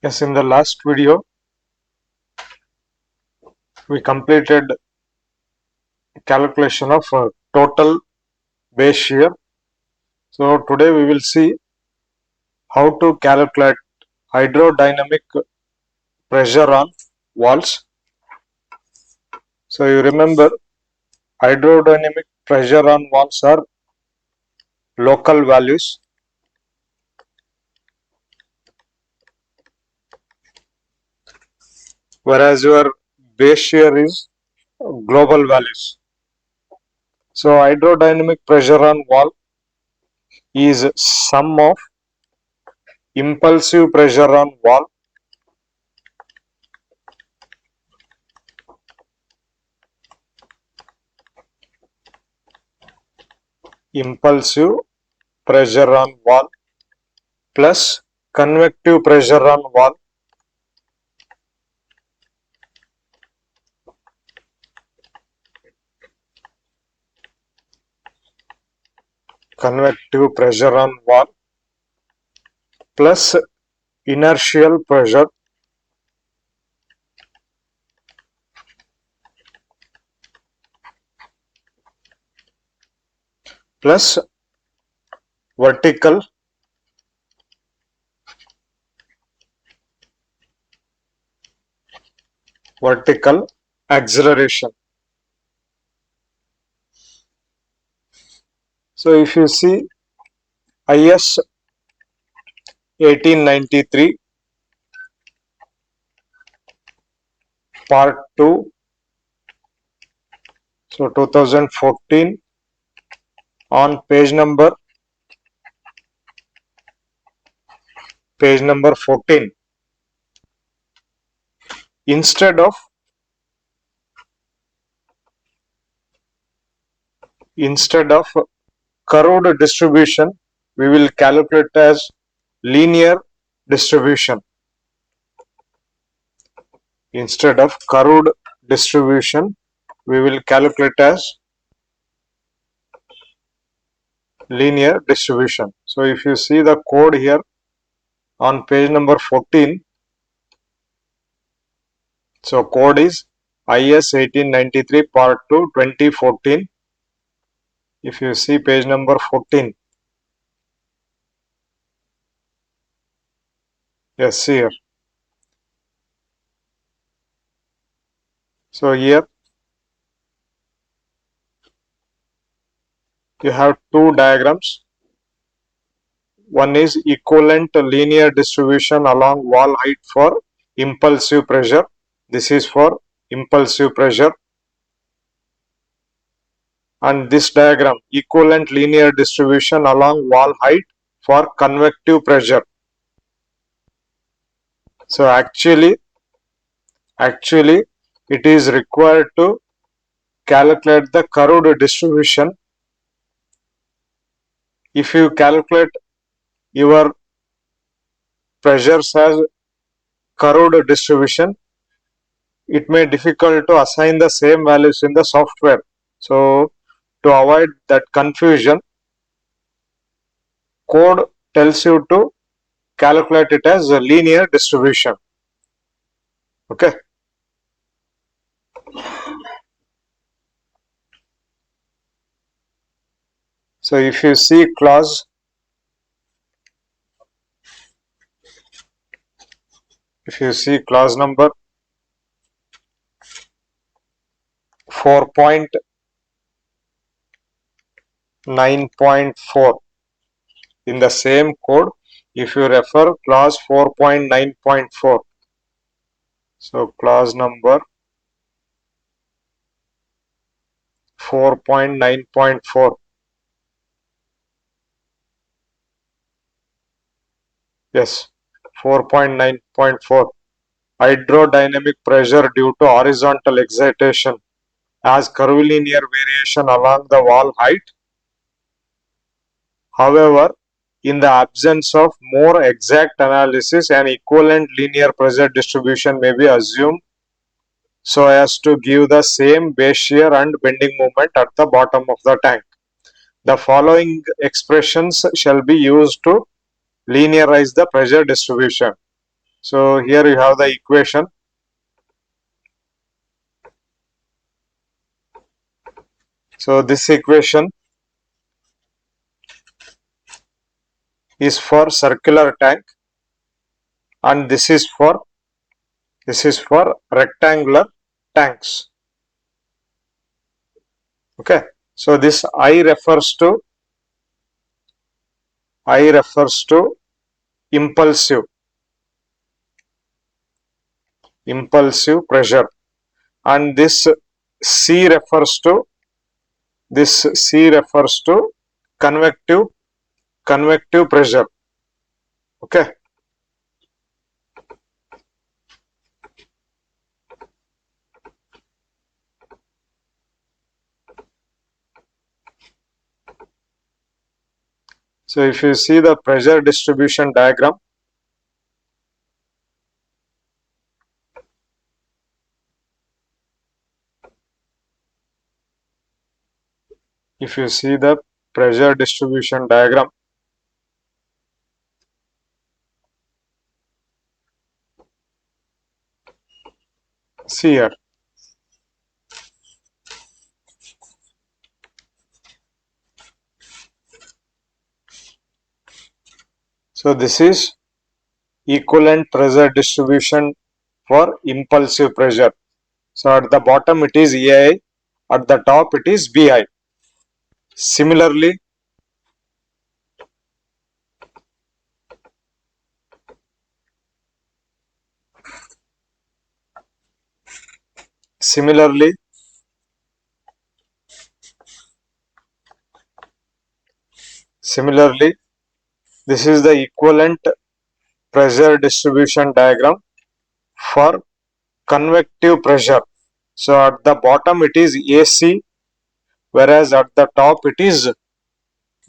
Yes, in the last video, we completed calculation of total base shear. So today we will see how to calculate hydrodynamic pressure on walls. So you remember hydrodynamic pressure on walls are local values, whereas your base shear is global values. So hydrodynamic pressure on wall is sum of impulsive pressure on wall impulsive pressure on wall plus convective pressure on wall convective pressure on wall plus inertial pressure plus vertical acceleration. So if you see IS 1893 part 2, so 2014 on page number 14, instead of curved distribution, we will calculate as linear distribution. Instead of curved distribution, we will calculate as linear distribution. So if you see the code here on page number 14, so code is IS 1893 part 2 2014. If you see page number 14, yes, here. So here you have two diagrams. One is equivalent linear distribution along wall height for impulsive pressure. This is for impulsive pressure. And this diagram, equivalent linear distribution along wall height for convective pressure. So actually it is required to calculate the curved distribution. If you calculate your pressures as curved distribution, it may be difficult to assign the same values in the software. So to avoid that confusion, code tells you to calculate it as a linear distribution. Okay. So if you see clause, number 4.9.4 in the same code, if you refer clause 4.9.4, so clause number 4.9.4, yes, 4.9.4, hydrodynamic pressure due to horizontal excitation as curvilinear variation along the wall height. However, in the absence of more exact analysis, an equivalent linear pressure distribution may be assumed so as to give the same base shear and bending moment at the bottom of the tank. The following expressions shall be used to linearize the pressure distribution. So here you have the equation. So this equation is for circular tank, and this is for rectangular tanks. Okay. So this I refers to impulsive pressure, and this C refers to convective pressure. Okay. So if you see the pressure distribution diagram, see here. So this is equivalent pressure distribution for impulsive pressure. So at the bottom it is AI, at the top it is BI. Similarly, this is the equivalent pressure distribution diagram for convective pressure. So at the bottom it is AC, whereas at the top it is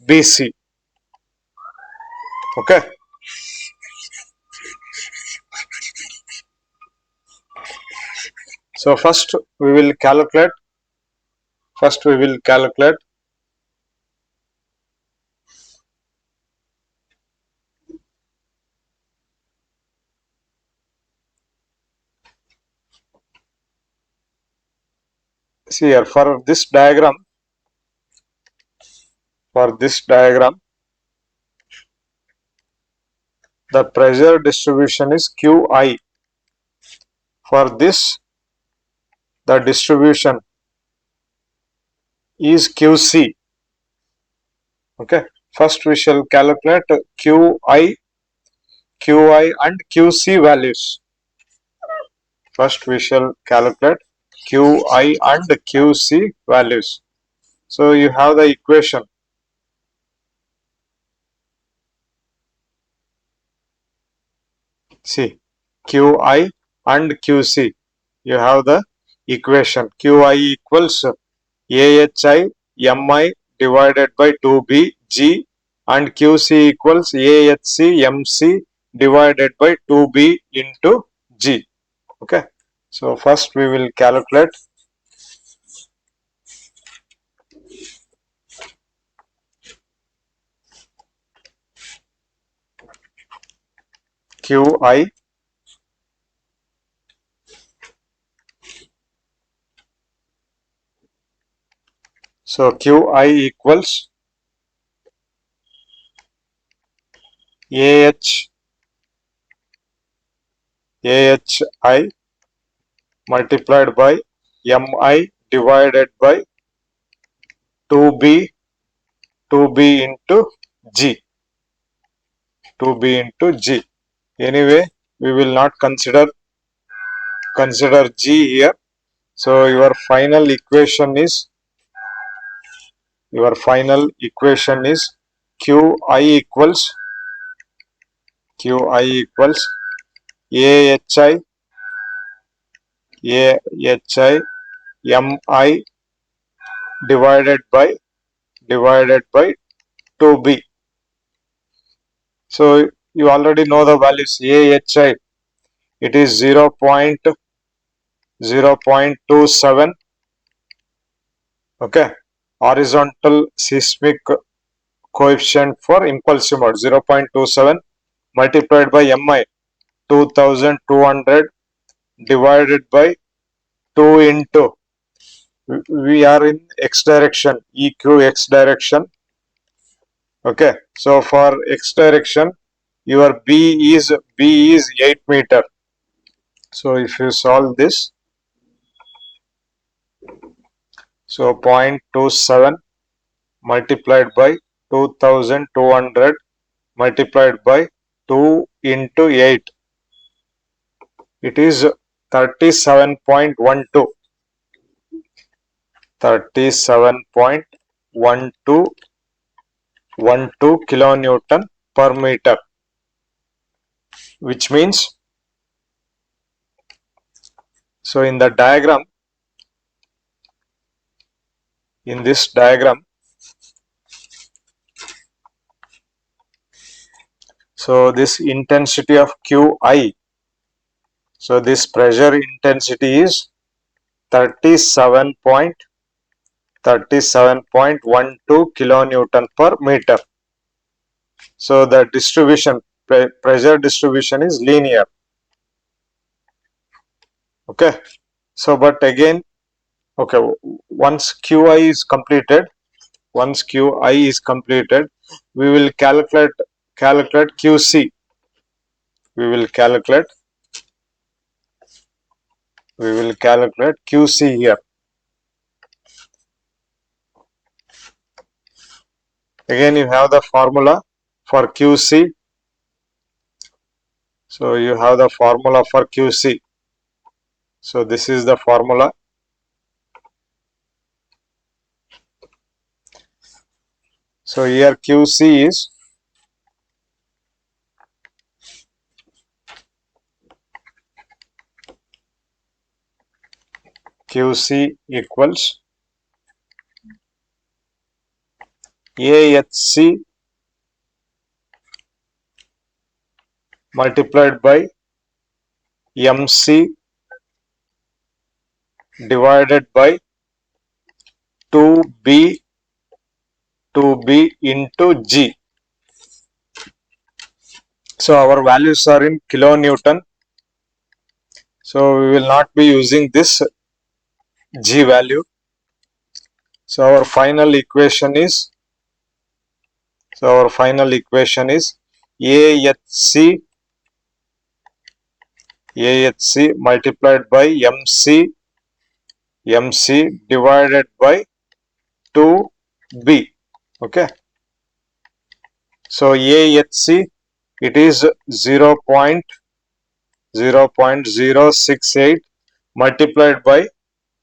BC. Okay. So first we will calculate. See here, for this diagram, the pressure distribution is QI. For this, the distribution is QC. Okay. First we shall calculate QI and QC values. First we shall calculate QI and QC values. So you have the equation. See, QI and QC. You have the equation. QI equals AHI MI divided by 2B G, and QC equals AHC MC divided by 2B into G. Okay. So first we will calculate QI. So QI equals AHI multiplied by MI divided by 2B into G. Anyway, we will not consider G here. So your final equation is QI equals AHI MI divided by 2B. So you already know the values. AHI, it is 0.27. Okay. Horizontal seismic coefficient for impulsive mode, 0.27 multiplied by MI. 2200 divided by 2 into, we are in x direction, EQ x direction. Okay, so for x direction, your B is 8 meter. So if you solve this, so 0.27 multiplied by 2200 multiplied by 2 into 8, it is 37.12 kilonewton per meter, which means, so in the diagram, in this diagram, so this intensity of Qi, so this pressure intensity is 37.12 kilonewton per meter. So the distribution, pressure distribution is linear. Okay, so but again, okay, once Qi is completed, we will calculate QC. We will calculate QC here. Again, you have the formula for QC. So you have the formula for QC. So this is the formula. So here QC is QC equals AHC multiplied by MC divided by 2B into G. So our values are in kilonewton. So we will not be using this G value. So our final equation is, AHC multiplied by MC divided by 2B. Okay. So AHC, it is 0.068 multiplied by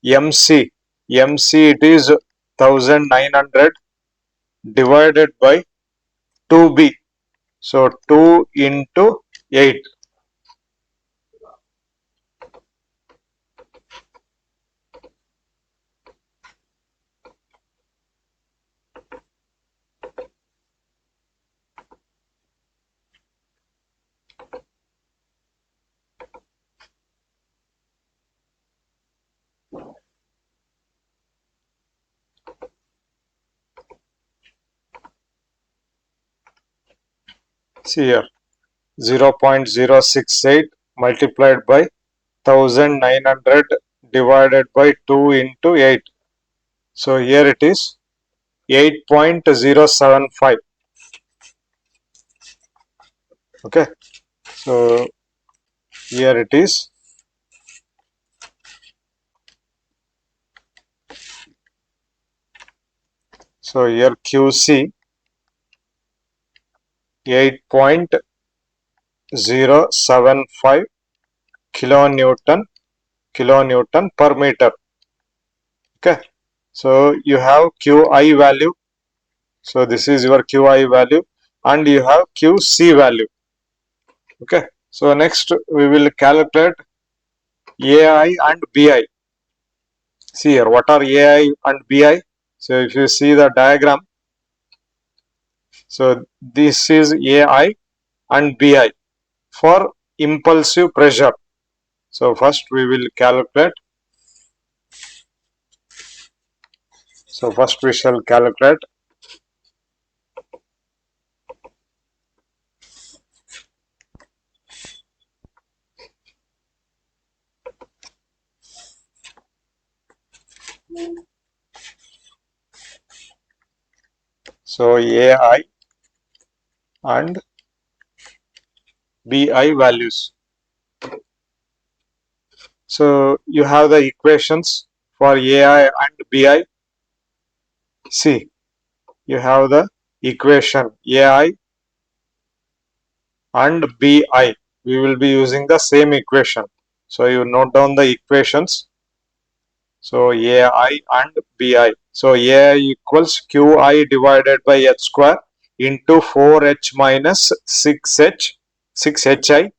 MC. It is 1900 divided by 2B. So 2 into 8. See here, 0.068 multiplied by 1900 divided by 2 into 8. So here it is 8.075. Okay. So here it is. So here QC 8.075 kilonewton per meter. Okay. So you have QI value. So this is your QI value, and you have QC value. Okay. So next we will calculate AI and BI. See here, what are AI and BI? So if you see the diagram, so this is AI and BI for impulsive pressure. So first we will calculate. So first we shall calculate So AI and BI values. So you have the equations for AI and BI. See, you have the equation AI and BI. We will be using the same equation. So you note down the equations. So AI and BI. So AI equals QI divided by H square into 4H minus 6HI.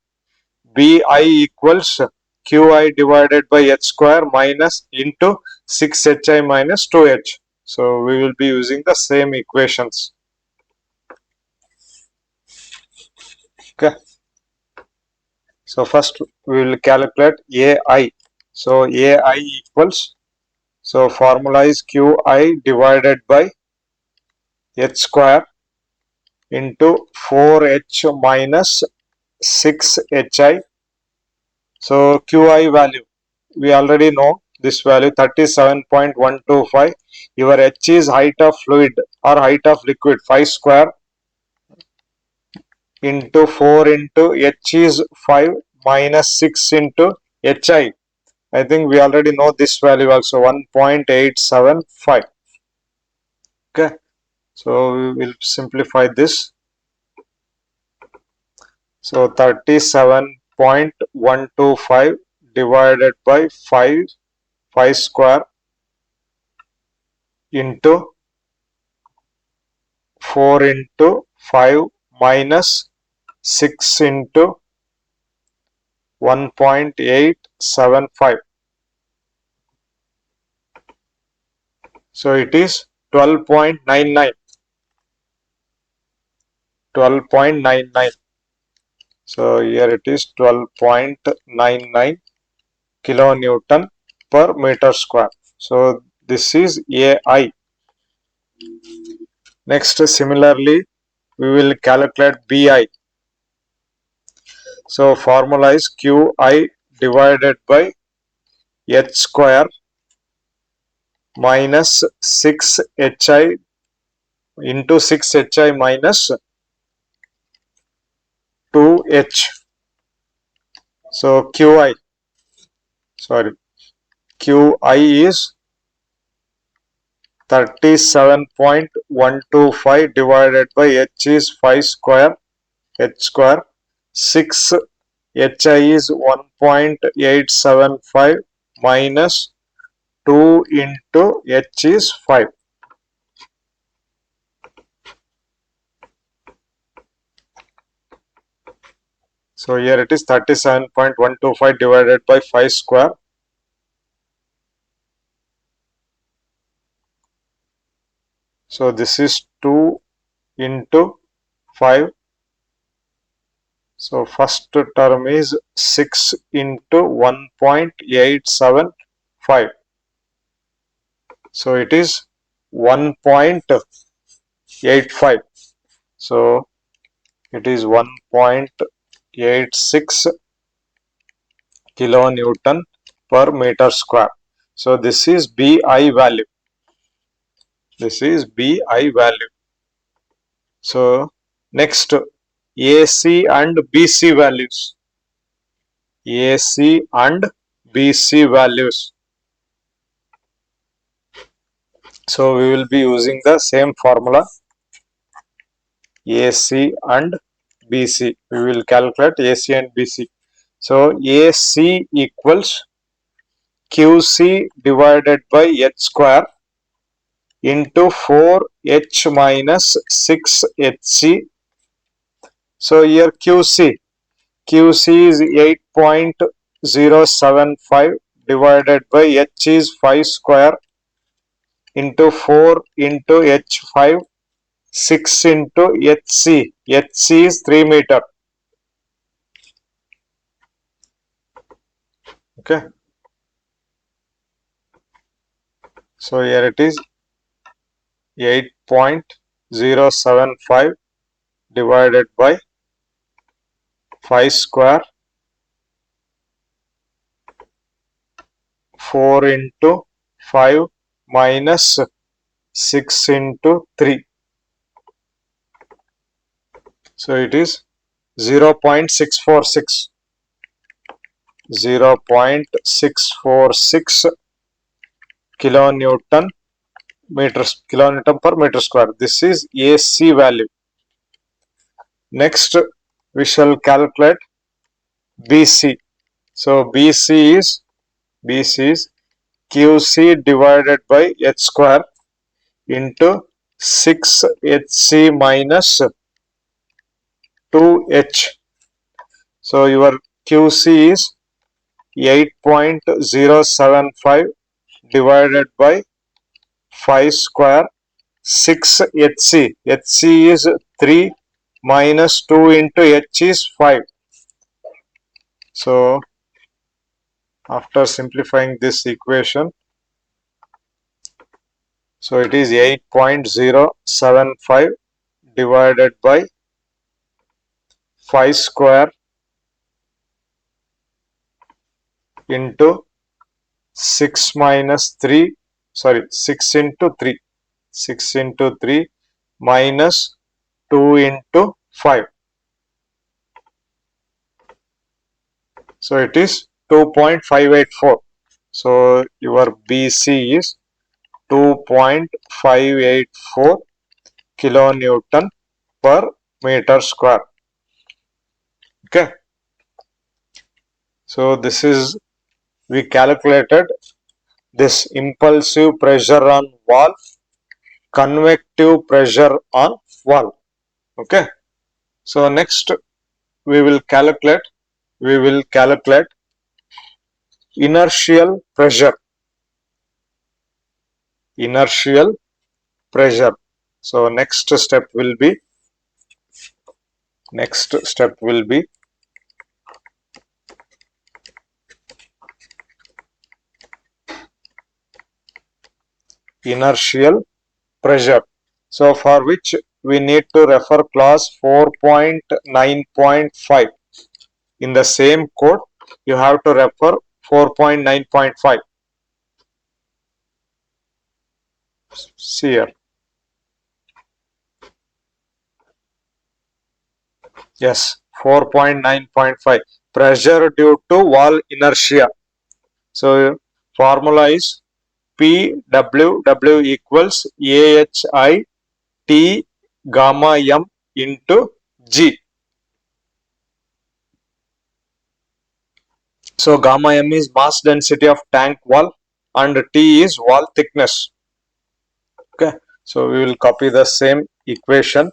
BI equals QI divided by H square minus into 6HI minus 2H. So we will be using the same equations. Okay. So first we will calculate AI. So AI equals, so formula is QI divided by H square into 4H minus 6HI. So QI value, we already know this value 37.125. Your H is height of fluid or height of liquid 5 square into 4 into H is 5 minus 6 into HI. I think we already know this value also 1.875. Okay. So we will simplify this. So 37.125 divided by 5 square into 4 into 5 minus 6 into 1.875. So it is 12.99. 12.99. So here it is 12.99 kilonewton per meter square. So this is AI. Next, similarly, we will calculate BI. So formula is QI divided by H square minus 6HI into 6HI minus 2H. So QI is 37.125 divided by H is 5 square, H square, 6 HI is 1.875 minus 2 into H is 5. So here it is 37.125 divided by 5 square. So this is 2 into 5. So first term is 6 into 1.875. So it is 1.85. So it is 1.86 kilonewton per meter square. So this is BI value. This is BI value. So next, AC and BC values. AC and BC values. So we will be using the same formula. AC and BC. We will calculate AC and BC. So AC equals QC divided by H square into 4H minus 6HC. So here QC is 8.075 divided by H is 5 square into 4 into H5, 6 into HC. HC is 3 meter. Okay. So here it is 8.075 divided by 5 square, 4 into 5 minus 6 into 3. So it is 0.646 kilonewton kilonewton per meter square. This is AC value. Next we shall calculate BC. So BC is QC divided by H square into 6HC minus 2H. So your QC is 8.075 divided by 5 square 6HC. HC is 3 minus 2 into H is 5. So after simplifying this equation, so it is 8.075 divided by 5 square into 6 minus 3, sorry, 6 into 3, 6 into 3 minus 2 into 5. So it is 2.584. So your BC is 2.584 kilonewton per meter square. Okay. So this is, we calculated this impulsive pressure on wall, convective pressure on wall. Okay. So next we will calculate inertial pressure. So next step will be inertial pressure. So for which we need to refer clause 4.9.5. In the same code, you have to refer 4.9.5. See here. Yes, 4.9.5. Pressure due to wall inertia. So formula is PWW equals AHI T gamma M into G. So gamma M is mass density of tank wall and T is wall thickness. Okay, so we will copy the same equation.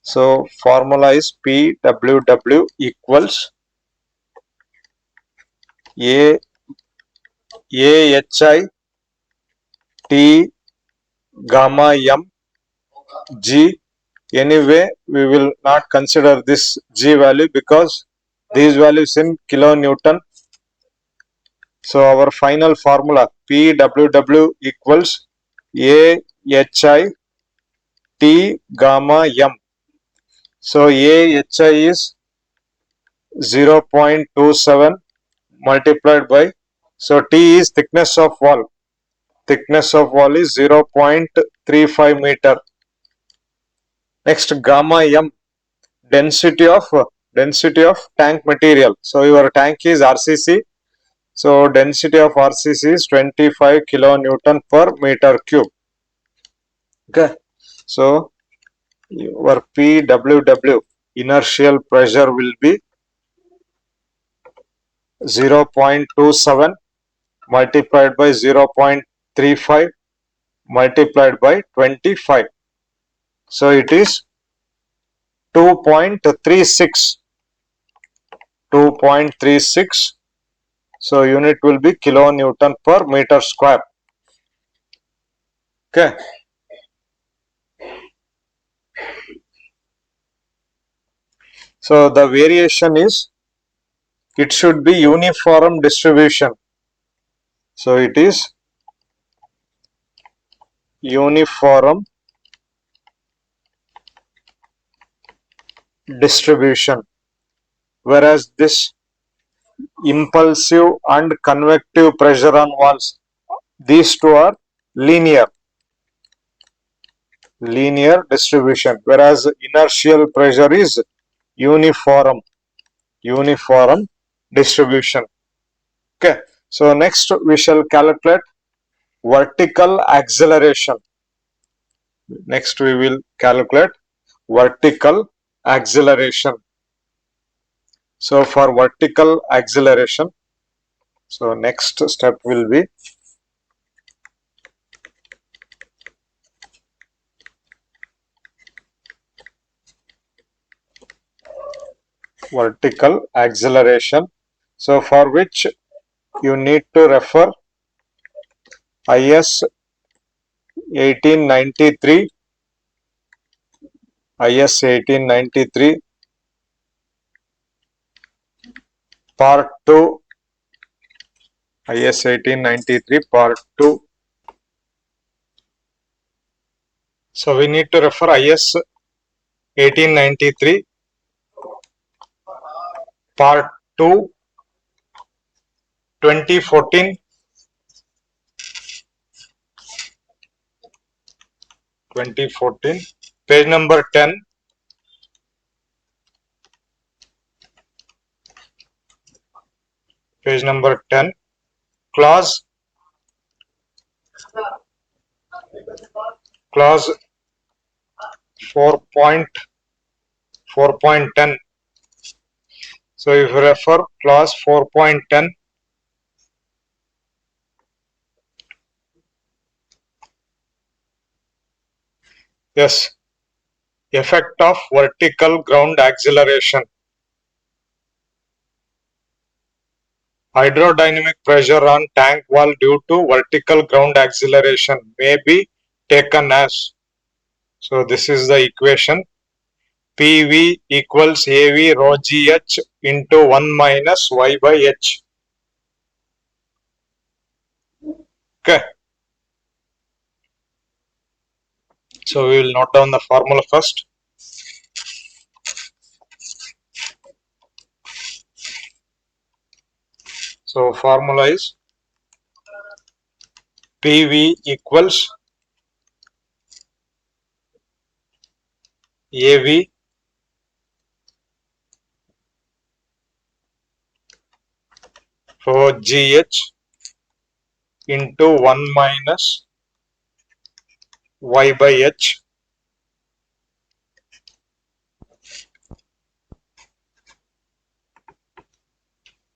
So formula is PWW equals AHI T gamma M G. Anyway, we will not consider this G value because these values in kilonewton. So our final formula PWW equals AHI T gamma M. So AHI is 0.27 multiplied by, so T is thickness of wall. Thickness of wall is 0.35 meter. Next, gamma M, density of tank material. So your tank is RCC. So density of RCC is 25 kilonewton per meter cube. Okay. So your PWW inertial pressure will be 0.27 multiplied by 0.35 multiplied by 25. So it is 2.36. So unit will be kilonewton per meter square. Okay. So the variation is, it should be uniform distribution. So it is uniform distribution, whereas this impulsive and convective pressure on walls, these two are linear. linear distribution, whereas inertial pressure is uniform distribution. Okay, so next we shall calculate vertical acceleration. Next we will calculate vertical acceleration. So for vertical acceleration, so next step will be vertical acceleration. So for which you need to refer IS 1893, IS 1893 part 2, IS 1893 part 2. So we need to refer IS 1893 part 2, 2014, 2014, page number 10, page number 10, clause 4.10. So if you refer clause 4.10, yes, effect of vertical ground acceleration. Hydrodynamic pressure on tank wall due to vertical ground acceleration may be taken as. So this is the equation. PV equals AV rho GH into 1 minus Y by H. Okay. So we will note down the formula first. So formula is PV equals AV rho GH into 1 minus Y by H.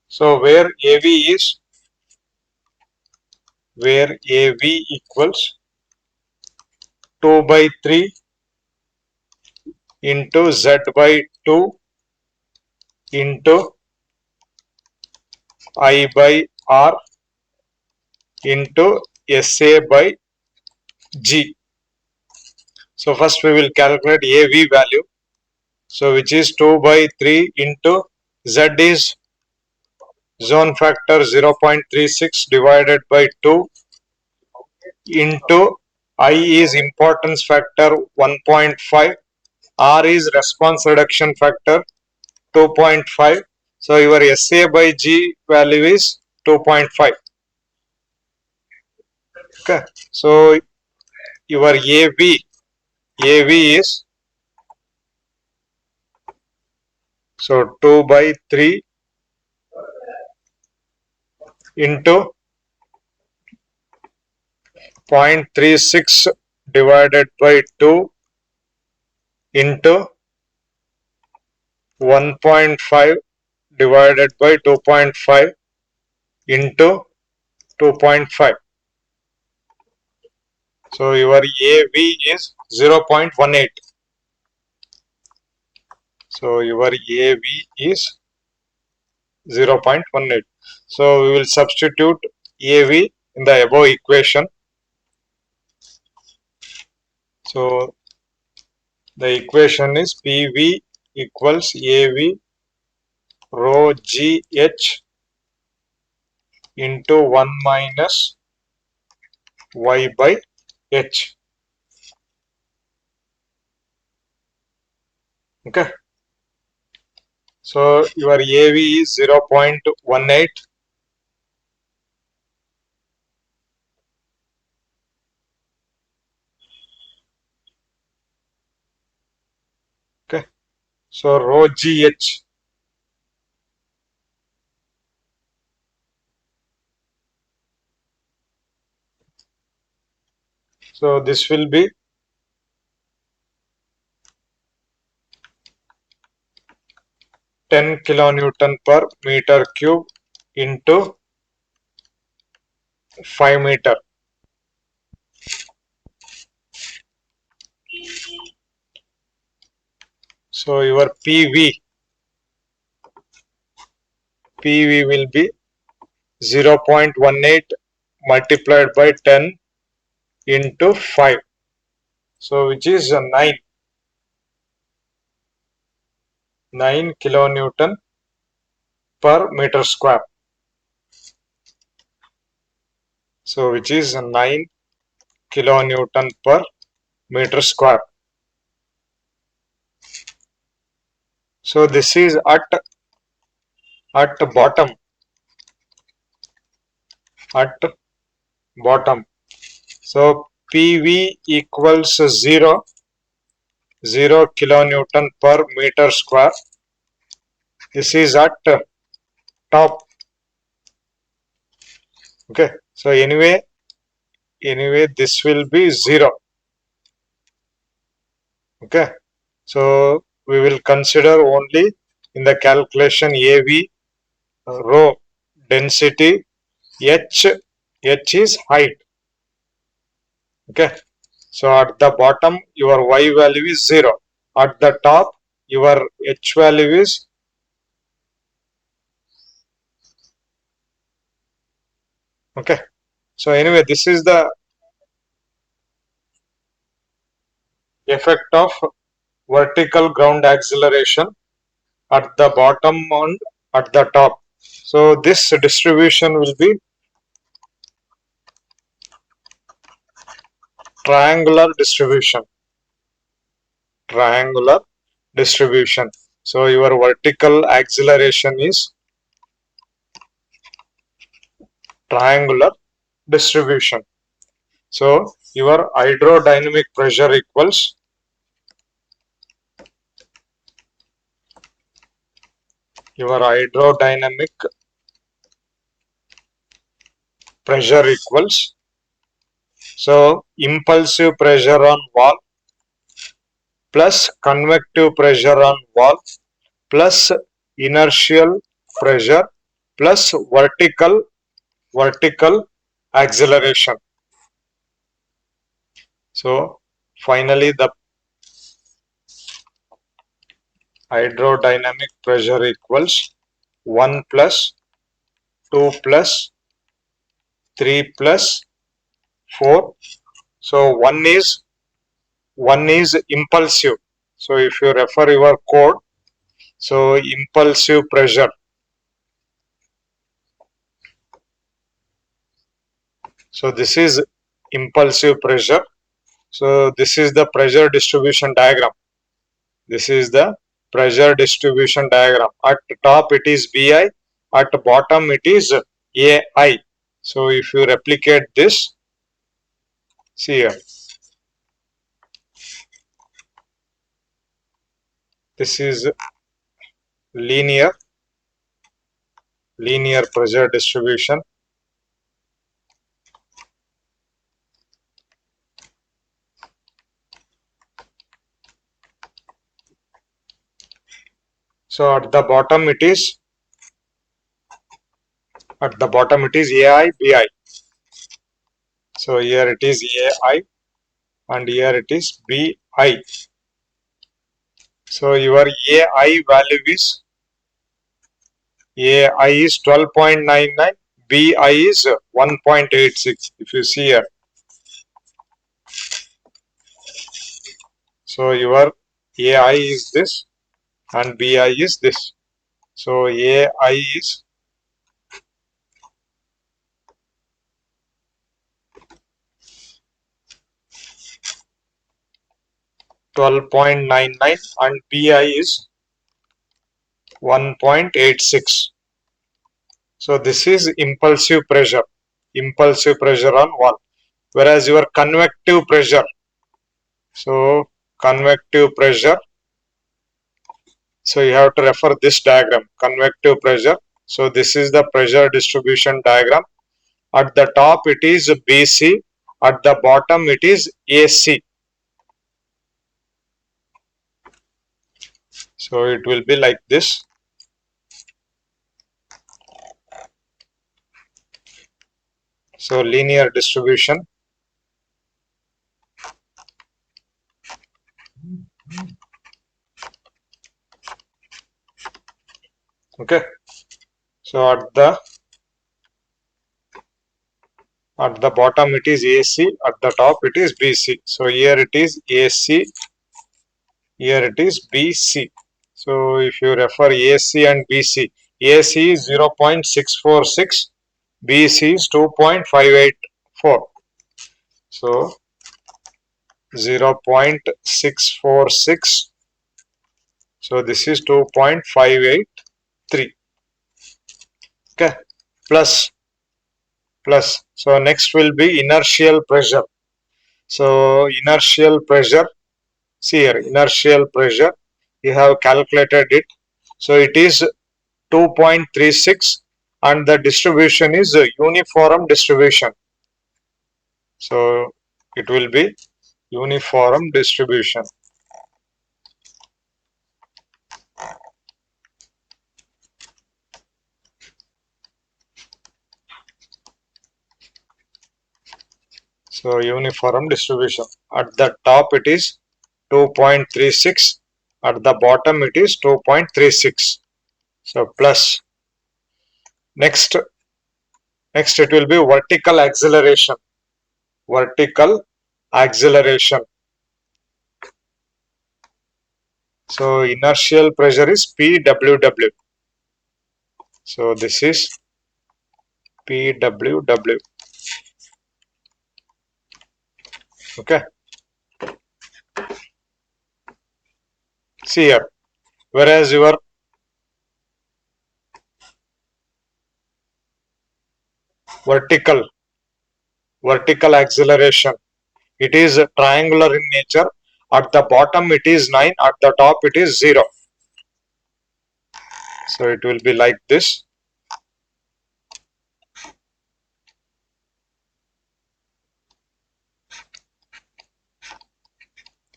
So where AV equals 2 by 3 into Z by 2 into I by R into SA by G. So first we will calculate AV value. So which is 2 by 3 into Z is zone factor 0.36 divided by 2 into I is importance factor 1.5, R is response reduction factor 2.5. So your SA by G value is 2.5. Okay. So your AV is so 2 by 3 into 0.36 divided by 2 into 1.5 divided by 2.5 into 2.5. So your AV is 0.18. So your AV is 0.18. So we will substitute AV in the above equation. So the equation is PV equals AV rho GH into 1 minus Y by H. Okay. So your AV is 0.18. So rho GH. So this will be 10 kilonewton per meter cube into 5 meter. So your PV will be 0.18 multiplied by 10 into 5. So which is 9 kilonewton per meter square. So which is 9 kilonewton per meter square. So this is at bottom. At bottom. So PV equals 0 kilonewton per meter square. This is at top. Okay. So anyway this will be 0. Okay. So we will consider only in the calculation AV rho density, H is height. Okay. So at the bottom your Y value is 0. At the top your H value is okay. So anyway this is the effect of vertical ground acceleration at the bottom and at the top. So this distribution will be triangular distribution. So your vertical acceleration is triangular distribution. So your hydrodynamic pressure equals so impulsive pressure on wall plus convective pressure on wall plus inertial pressure plus vertical acceleration. So finally the hydrodynamic pressure equals 1 plus 2 plus 3 plus 4. So one is impulsive. So if you refer your code, so impulsive pressure. So this is impulsive pressure. So this is the pressure distribution diagram. This is the pressure distribution diagram. At top it is BI, at bottom it is AI. So if you replicate this, see here. This is linear pressure distribution. So at the bottom it is AI BI. So here it is AI and here it is BI. So your AI value is 12.99, BI is 1.86. If you see here. So your AI is this and BI is this. So AI is 12.99 and BI is 1.86. So this is impulsive pressure on wall. Whereas your convective pressure, so convective pressure So you have to refer this diagram, convective pressure. So this is the pressure distribution diagram. At the top it is BC, at the bottom it is AC. So it will be like this. So linear distribution. Okay. So at the bottom it is AC, at the top it is BC. So here it is AC, here it is BC. So if you refer AC and BC, AC is 0.646, BC is 2.584. So 0.646. So this is 2.583. Okay. Plus. So next will be inertial pressure. So inertial pressure. See here, inertial pressure. You have calculated it. So it is 2.36 and the distribution is a uniform distribution. So it will be uniform distribution. So uniform distribution. At the top it is 2.36. At the bottom it is 2.36. So plus. Next it will be vertical acceleration. Vertical acceleration. So inertial pressure is PWW. So this is PWW. Okay. See here. Whereas your vertical acceleration, it is triangular in nature. At the bottom it is 9, at the top it is 0. So it will be like this.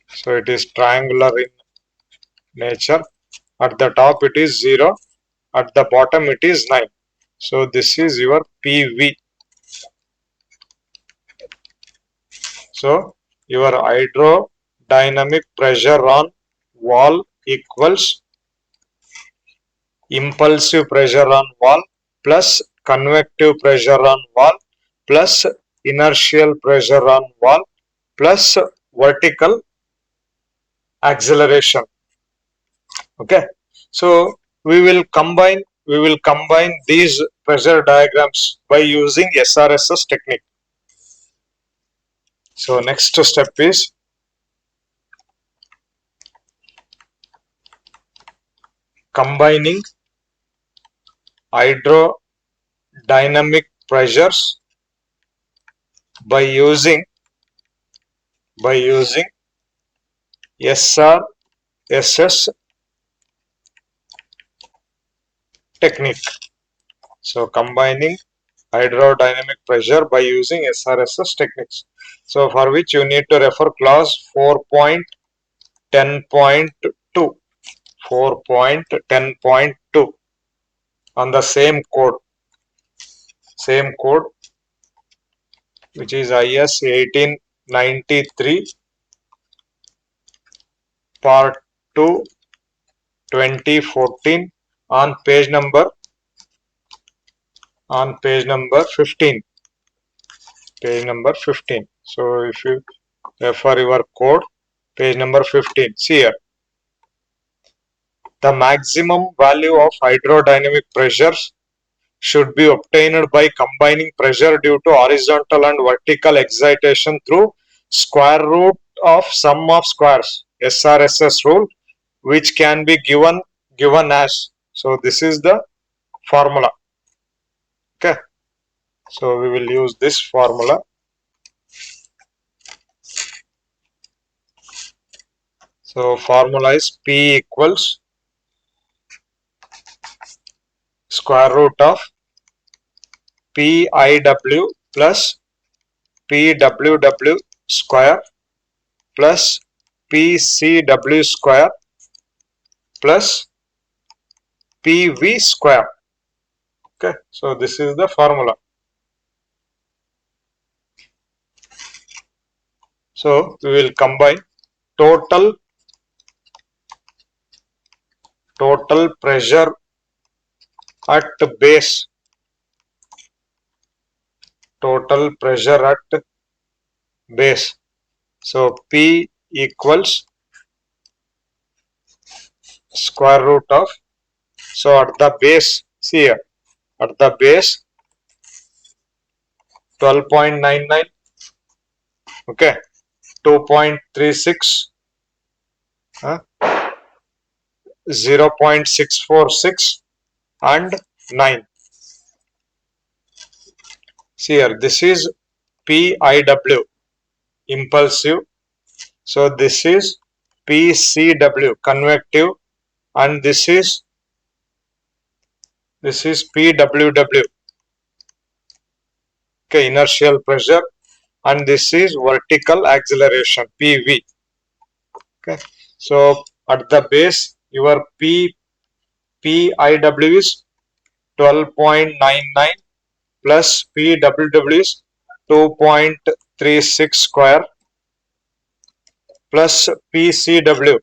So it is triangular in nature. At the top it is 0, at the bottom it is 9. So this is your PV. So your hydrodynamic pressure on wall equals impulsive pressure on wall plus convective pressure on wall plus inertial pressure on wall plus vertical acceleration. Okay. So we will combine these pressure diagrams by using SRSS technique. So next step is combining hydrodynamic pressures by using SRSS technique. So combining hydrodynamic pressure by using SRSS techniques. So for which you need to refer clause 4.10.2. 4.10.2 on the same code which is IS 1893 part 2 2014 on page number 15. So if you refer your code, page number 15, see here, the maximum value of hydrodynamic pressures should be obtained by combining pressure due to horizontal and vertical excitation through square root of sum of squares, SRSS rule, which can be given as. So this is the formula. Okay. So we will use this formula. So formula is P equals square root of PIW plus PWW square plus PCW square plus PV square. Okay, so this is the formula. So we will combine total pressure at base, total pressure at base. So P equals square root of, so at the base, see here, at the base 12.99, okay, 2.36, 0.646 and 9. See here, this is PIW, impulsive. So this is PCW, convective, and this is PWW, okay, inertial pressure, and this is vertical acceleration, PV. Okay, so at the base your PIW is 12.99 plus PWW is 2.36 square plus PCW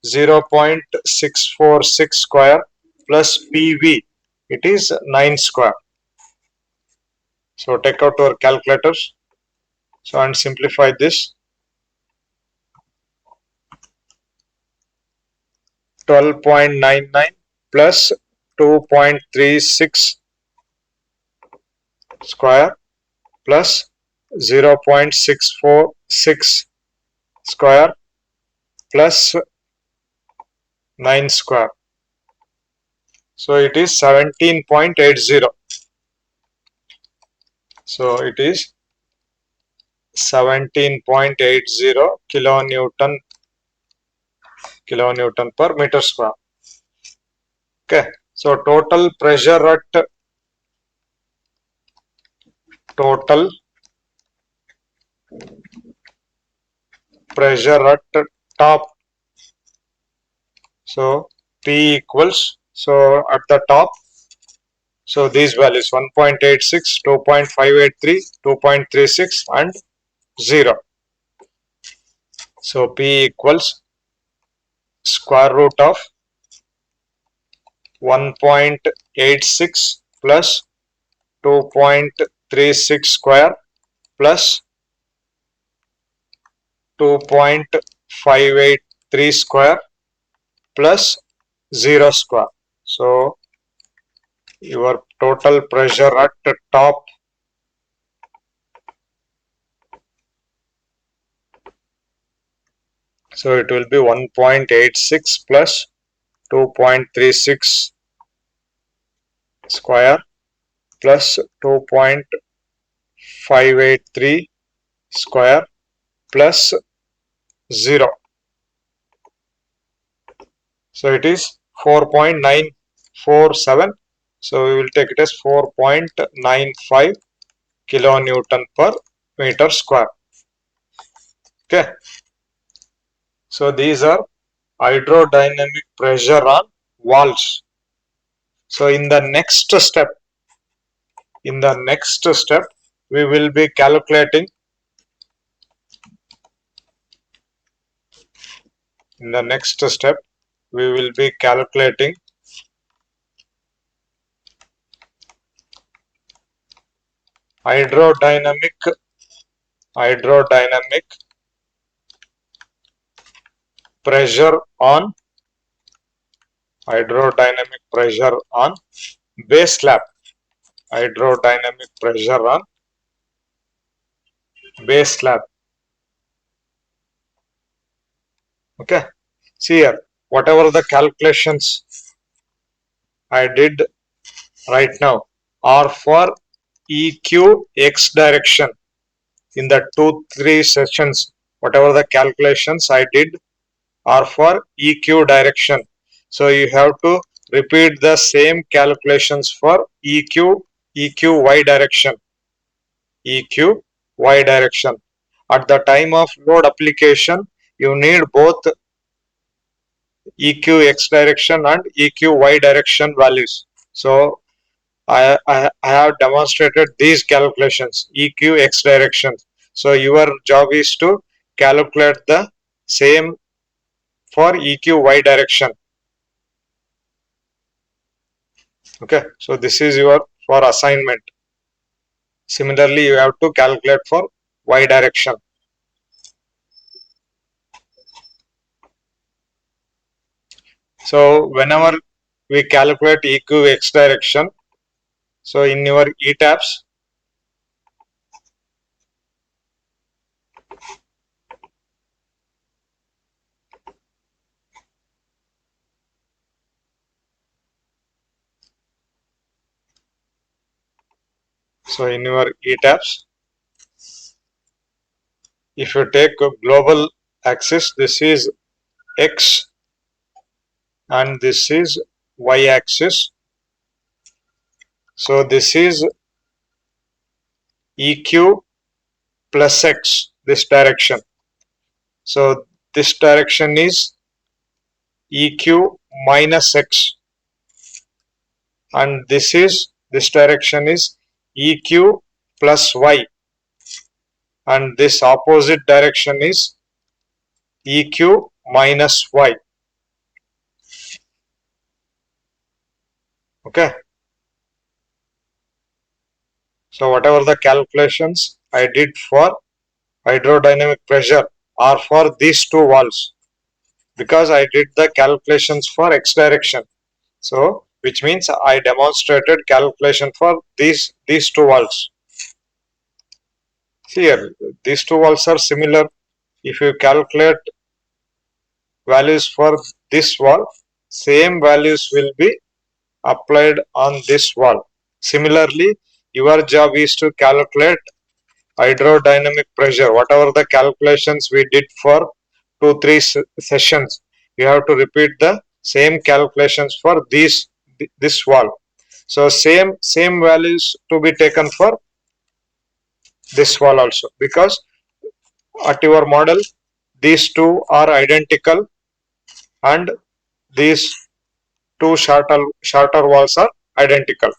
0.646 square plus PV, it is 9 square. So take out our calculators, so and simplify this. 12.99 plus 2.36 square plus 0.646 square plus 9 square. So it is 17.80. So it is 17.80 kilonewton per meter square. Okay, so total pressure at top. So P equals, so at the top, so these values 1.86, 2.583, 2.36 and 0. So P equals square root of 1.86 plus 2.36 square plus 2.583 square plus 0 square. So your total pressure at the top, so it will be 1.86 plus 2.36 square plus 2.583 square plus 0. So it is 4.947. So we will take it as 4.95 kilonewton per meter square. Okay. So these are hydrodynamic pressure on walls. So in the next step, we will be calculating hydrodynamic pressure on base slab. Hydrodynamic pressure on base slab. Okay, see here, whatever the calculations I did right now are for EQ X direction. In the 2-3 sessions, whatever the calculations I did are for EQ direction. So you have to repeat the same calculations for EQ y direction. EQ y direction. At the time of load application, you need both EQ x direction and EQ y direction values. So I have demonstrated these calculations, EQ x direction. So your job is to calculate the same for EQ y direction. Okay, so this is your for assignment. Similarly, you have to calculate for y direction. So whenever we calculate EQ x direction, so in your ETABS, so in your ETABS, if you take a global axis, this is x and this is y axis. So this is EQ plus x, this direction. So this direction is EQ minus x, and this direction is EQ plus y, and this opposite direction is EQ minus y. Okay. So whatever the calculations I did for hydrodynamic pressure are for these two walls, because I did the calculations for x direction. So which means I demonstrated calculation for these two walls. Here these two walls are similar. If you calculate values for this wall, same values will be applied on this wall. Similarly, your job is to calculate hydrodynamic pressure. Whatever the calculations we did for 2-3 sessions, you have to repeat the same calculations for this wall. So same values to be taken for this wall also, because at your model these two are identical and these two shorter walls are identical.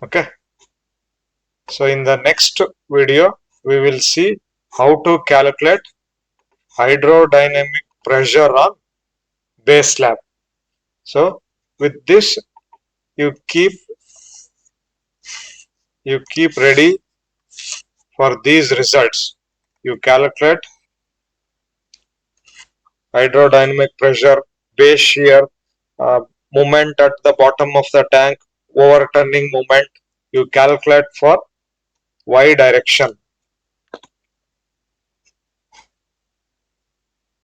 Okay. So in the next video, we will see how to calculate hydrodynamic pressure on base slab. So with this, you keep ready for these results. You calculate hydrodynamic pressure, base shear, moment at the bottom of the tank, overturning moment. You calculate for y direction.